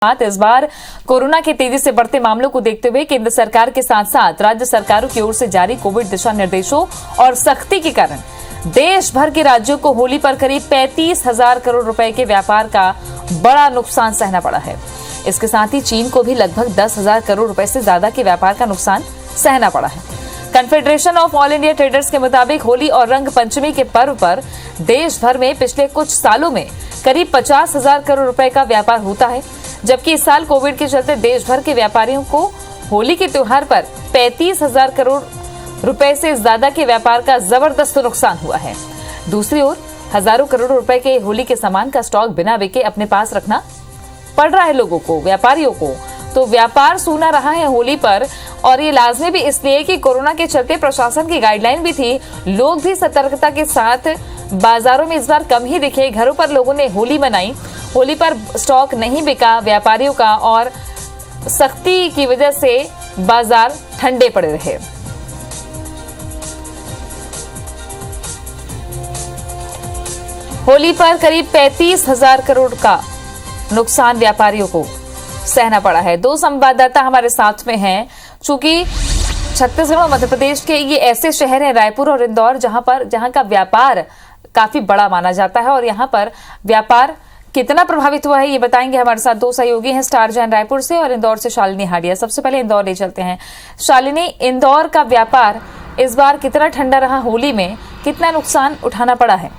इस बार कोरोना के तेजी से बढ़ते मामलों को देखते हुए केंद्र सरकार के साथ साथ राज्य सरकारों की ओर से जारी कोविड दिशा निर्देशों और सख्ती के कारण देश भर के राज्यों को होली पर करीब 35,000 करोड़ रुपए के व्यापार का बड़ा नुकसान सहना पड़ा है। इसके साथ ही चीन को भी लगभग 10,000 करोड़ रुपए से ज्यादा के व्यापार का नुकसान सहना पड़ा है। Confederation of all India traders के मुताबिक होली और रंग पंचमी के पर्व पर देश भर में पिछले कुछ सालों में करीब 50,000 करोड़ रुपए का व्यापार होता है, जबकि इस साल कोविड के चलते देश भर के व्यापारियों को होली के त्योहार पर 35,000 करोड़ रुपए से ज्यादा के व्यापार का जबरदस्त नुकसान हुआ है। दूसरी ओर हजारों करोड़ रुपए के होली के सामान का स्टॉक बिना बिके अपने पास रखना पड़ रहा है लोगों को, व्यापारियों को। तो व्यापार सूना रहा है होली पर, और ये लाजमी भी इसलिए कि कोरोना के चलते प्रशासन की गाइडलाइन भी थी। लोग भी सतर्कता के साथ बाजारों में इस बार कम ही दिखे। घरों पर लोगों ने होली मनाई। होली पर स्टॉक नहीं बिका व्यापारियों का, और सख्ती की वजह से बाजार ठंडे पड़े रहे। होली पर करीब 35,000 करोड़ का नुकसान व्यापारियों को सहना पड़ा है। दो संवाददाता हमारे साथ में हैं। चूंकि छत्तीसगढ़ और मध्य प्रदेश के ये ऐसे शहर हैं, रायपुर और इंदौर, जहां का व्यापार काफी बड़ा माना जाता है, और यहां पर व्यापार कितना प्रभावित हुआ है ये बताएंगे हमारे साथ दो सहयोगी हैं, स्टार जैन रायपुर से और इंदौर से शालिनी हाडिया। सबसे पहले इंदौर ले चलते हैं। शालिनी, इंदौर का व्यापार इस बार कितना ठंडा रहा? होली में कितना नुकसान उठाना पड़ा है?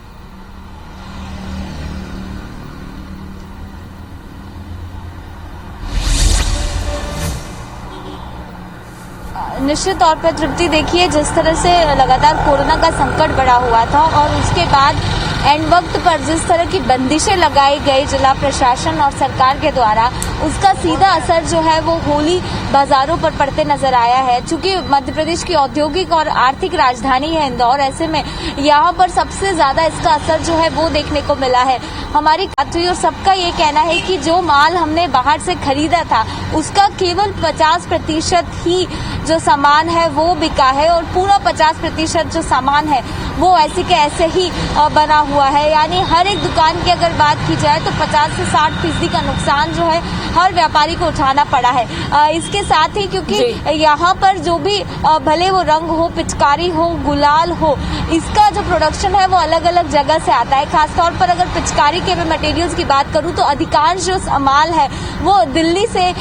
निश्चित तौर पर तृप्ति, देखिए जिस तरह से लगातार कोरोना का संकट बढ़ा हुआ था और उसके बाद एंड वक्त पर जिस तरह की बंदिशें लगाई गई जिला प्रशासन और सरकार के द्वारा, उसका सीधा असर जो है वो होली बाजारों पर पड़ते नजर आया है। चूंकि मध्य प्रदेश की औद्योगिक और आर्थिक राजधानी है इंदौर, ऐसे में यहाँ पर सबसे ज्यादा इसका असर जो है वो देखने को मिला है। हमारी बात हुई और सबका ये कहना है कि जो माल हमने बाहर से खरीदा था उसका केवल 50% ही जो सामान है वो बिका है, और पूरा 50% जो सामान है वो ऐसे के ऐसे ही बना हुआ है। यानी हर एक दुकान की अगर बात की जाए तो 50 से 60% का नुकसान जो है हर व्यापारी को उठाना पड़ा है। इसके साथ ही क्योंकि यहाँ पर जो भी भले वो रंग हो, पिचकारी हो, गुलाल हो, इसका जो प्रोडक्शन है वो अलग अलग जगह से आता है। खासतौर पर अगर पिचकारी के मटेरियल्स की बात करूँ तो अधिकांश जो माल है वो दिल्ली से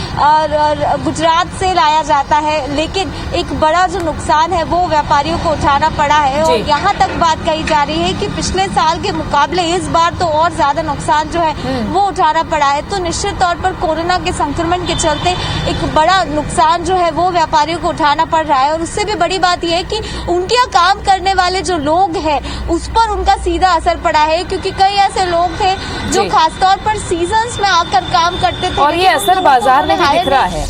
गुजरात से लाया जाता है, लेकिन एक बड़ा जो नुकसान है वो व्यापारियों को उठाना पड़ा है। और यहाँ तक बात कही जा रही है कि पिछले साल के मुकाबले इस बार तो और ज्यादा नुकसान जो है वो उठाना पड़ा है। तो निश्चित तौर पर कोरोना के संक्रमण के चलते एक बड़ा नुकसान जो है वो व्यापारियों को उठाना पड़ रहा है। और उससे भी बड़ी बात यह है कि उनके यहाँ काम करने वाले जो लोग हैं उस पर उनका सीधा असर पड़ा है, क्योंकि कई ऐसे लोग थे जो खासतौर पर सीजन्स में आकर काम करते थे, और ये असर बाजार में भी दिख रहा है।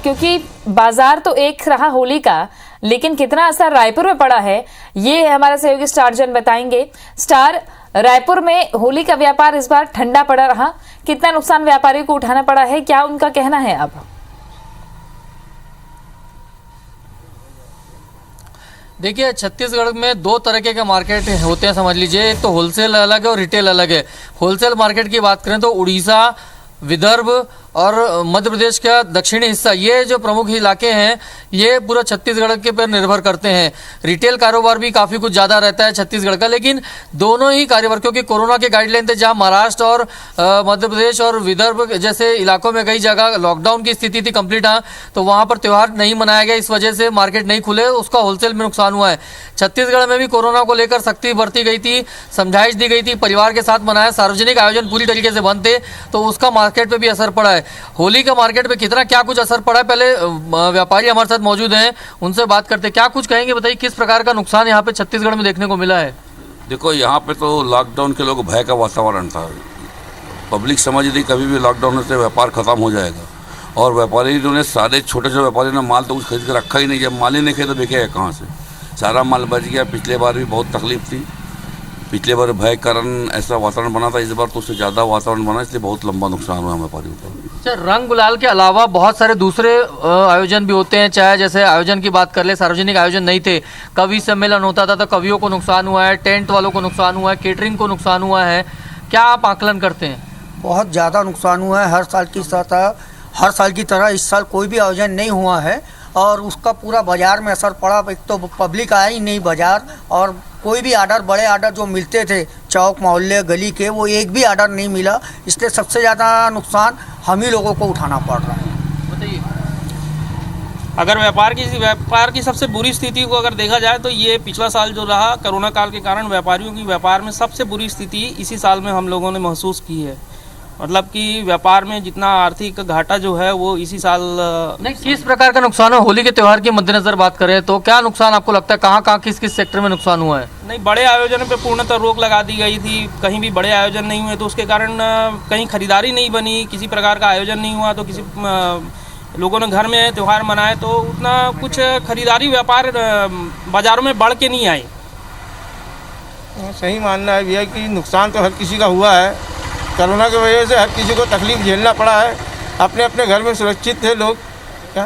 क्योंकि बाजार तो एक रहा होली का, लेकिन कितना असर रायपुर में पड़ा है ये हमारे सहयोगी स्टार जैन बताएंगे। स्टार, रायपुर में होली का व्यापार इस बार ठंडा पड़ा रहा, कितना नुकसान व्यापारियों को उठाना पड़ा है, क्या उनका कहना है? अब देखिए, छत्तीसगढ़ में दो तरीके के मार्केट होते हैं, समझ लीजिए। एक तो होलसेल अलग है और रिटेल अलग है। होलसेल मार्केट की बात करें तो उड़ीसा, विदर्भ और मध्य प्रदेश का दक्षिणी हिस्सा, ये जो प्रमुख इलाके हैं ये पूरा छत्तीसगढ़ के पर निर्भर करते हैं। रिटेल कारोबार भी काफ़ी कुछ ज़्यादा रहता है छत्तीसगढ़ का, लेकिन दोनों ही कारोबार, क्योंकि कोरोना के गाइडलाइन थे, जहां महाराष्ट्र और मध्य प्रदेश और विदर्भ जैसे इलाकों में कई जगह लॉकडाउन की स्थिति थी कंप्लीट, तो वहाँ पर त्यौहार नहीं मनाया गया, इस वजह से मार्केट नहीं खुले, उसका होलसेल में नुकसान हुआ है। छत्तीसगढ़ में भी कोरोना को लेकर सख्ती बरती गई थी, समझाइश दी गई थी, परिवार के साथ मनाया, सार्वजनिक आयोजन पूरी तरीके से बंद थे, तो उसका मार्केट पे भी असर पड़ा है। होली का मार्केट पे कितना क्या कुछ असर पड़ा है, पहले व्यापारी हमारे साथ मौजूद हैं, उनसे बात करते हैं। क्या कुछ कहेंगे, बताइए किस प्रकार का नुकसान यहाँ पे छत्तीसगढ़ में देखने को मिला है? देखो, यहाँ पे तो लॉकडाउन के लोग भय का वातावरण था। पब्लिक समझ रही कभी भी लॉकडाउन से व्यापार खत्म हो जाएगा, और व्यापारी जो ने सारे छोटे छोटे व्यापारी ने माल तो कुछ खरीद के रखा ही नहीं। जब माल ही नहीं खरीदा बिकेगा कहाँ से? सारा माल बच गया। पिछले बार भी बहुत तकलीफ थी, पिछले बार भय कारण ऐसा वातावरण बना था, इस बार तो उससे ज़्यादा वातावरण बना, इसलिए बहुत लंबा नुकसान हुआ व्यापारियों को। अच्छा, रंग गुलाल के अलावा बहुत सारे दूसरे आयोजन भी होते हैं, चाहे जैसे आयोजन की बात कर ले, सार्वजनिक आयोजन नहीं थे, कवि सम्मेलन होता था तो कवियों को नुकसान हुआ है, टेंट वालों को नुकसान हुआ है, केटरिंग को नुकसान हुआ है, क्या आप आकलन करते हैं? बहुत ज़्यादा नुकसान हुआ है। हर साल की तरह इस साल कोई भी आयोजन नहीं हुआ है और उसका पूरा बाज़ार में असर पड़ा। एक तो पब्लिक आया ही नहीं बाज़ार, और कोई भी आर्डर, बड़े आर्डर जो मिलते थे चौक मोहल्ले गली के, वो एक भी आर्डर नहीं मिला। इसलिए सबसे ज़्यादा नुकसान हम ही लोगों को उठाना पड़ रहा है। अगर व्यापार की सबसे बुरी स्थिति को अगर देखा जाए तो ये पिछला साल जो रहा कोरोना काल के कारण व्यापारियों की व्यापार में सबसे बुरी स्थिति इसी साल में हम लोगों ने महसूस की है। मतलब कि व्यापार में जितना आर्थिक घाटा जो है वो इसी साल नहीं, किस प्रकार का नुकसान है? होली के त्योहार के मद्देनजर बात करें तो क्या नुकसान आपको लगता है, कहाँ किस सेक्टर में नुकसान हुआ है? नहीं, बड़े आयोजन पे पूर्णतः रोक लगा दी गई थी। कहीं भी बड़े आयोजन नहीं हुए तो उसके कारण कहीं खरीदारी नहीं बनी, किसी प्रकार का आयोजन नहीं हुआ तो किसी लोगों ने घर में त्यौहार मनाए तो उतना कुछ खरीदारी व्यापार बाज़ारों में बढ़ के नहीं आई। सही मानना है भैया कि नुकसान तो हर किसी का हुआ है। कोरोना की वजह से हर किसी को तकलीफ झेलना पड़ा है। अपने अपने घर में सुरक्षित थे लोग। क्या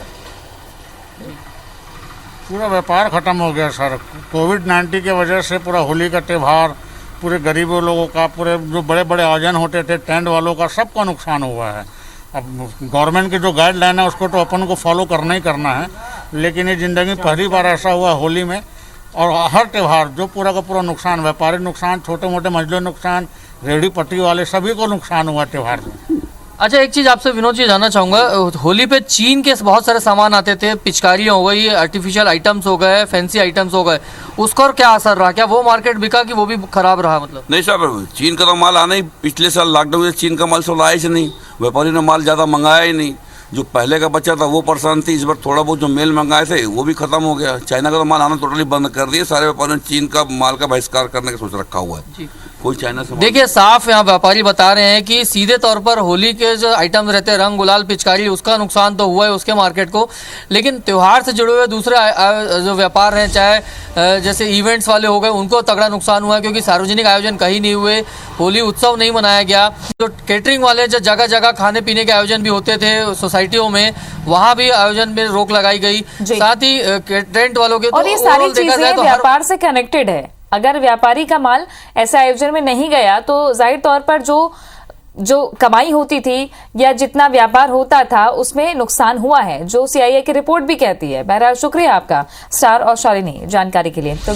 पूरा व्यापार ख़त्म हो गया सर। कोविड-19 की वजह से पूरा होली का त्यौहार, पूरे गरीबों लोगों का, पूरे जो बड़े बड़े आयोजन होते थे टेंट वालों का, सबका नुकसान हुआ है। अब गवर्नमेंट की जो गाइडलाइन है उसको तो अपन को फॉलो करना ही करना है, लेकिन ये ज़िंदगी में पहली बार ऐसा हुआ होली में। और हर त्यौहार जो पूरा का पूरा नुकसान, व्यापारी नुकसान, छोटे मोटे मजदूर नुकसान, रेहड़ी पट्टी वाले सभी को नुकसान हुआ त्यौहार में। अच्छा, एक चीज़ आपसे विनोद जी जानना चाहूँगा, होली पे चीन के बहुत सारे सामान आते थे, पिचकारियाँ हो गई, आर्टिफिशियल आइटम्स हो गए, फैंसी आइटम्स हो गए, उसका और क्या असर रहा? क्या वो मार्केट बिका कि वो भी खराब रहा? मतलब नहीं सर, चीन का तो माल आना ही, पिछले साल लॉकडाउन से चीन का माल सब लाया ही नहीं, व्यापारी ने माल ज़्यादा मंगाया ही नहीं। जो पहले का बच्चा था वो परेशान थी। इस बार थोड़ा बहुत जो मेल मंगाए थे वो भी खत्म हो गया। चाइना का तो माल आना टोटली बंद कर दिया। सारे व्यापारियों ने चीन का माल का बहिष्कार करने का सोच रखा हुआ है। कोई चाइना से देखिए, साफ यहाँ व्यापारी बता रहे हैं कि सीधे तौर पर होली के जो आइटम्स रहते हैं, रंग गुलाल पिचकारी, उसका नुकसान तो हुआ है उसके मार्केट को, लेकिन त्यौहार से जुड़े हुए दूसरे जो व्यापार हैं, चाहे जैसे इवेंट्स वाले हो गए, उनको तगड़ा नुकसान हुआ है क्योंकि सार्वजनिक आयोजन कहीं नहीं हुए, होली उत्सव नहीं मनाया गया। जो कैटरिंग वाले जो जगह जगह खाने पीने के आयोजन भी होते थे सोसाइटियों में, वहाँ भी आयोजन में रोक लगाई गई। साथ ही टेंट वालों के, और ये सारी चीजें व्यापार से कनेक्टेड है। अगर व्यापारी का माल ऐसे आयोजन में नहीं गया तो जाहिर तौर पर जो कमाई होती थी या जितना व्यापार होता था उसमें नुकसान हुआ है, जो CII की रिपोर्ट भी कहती है। बहरहाल शुक्रिया आपका स्टार और शालिनी जानकारी के लिए। तो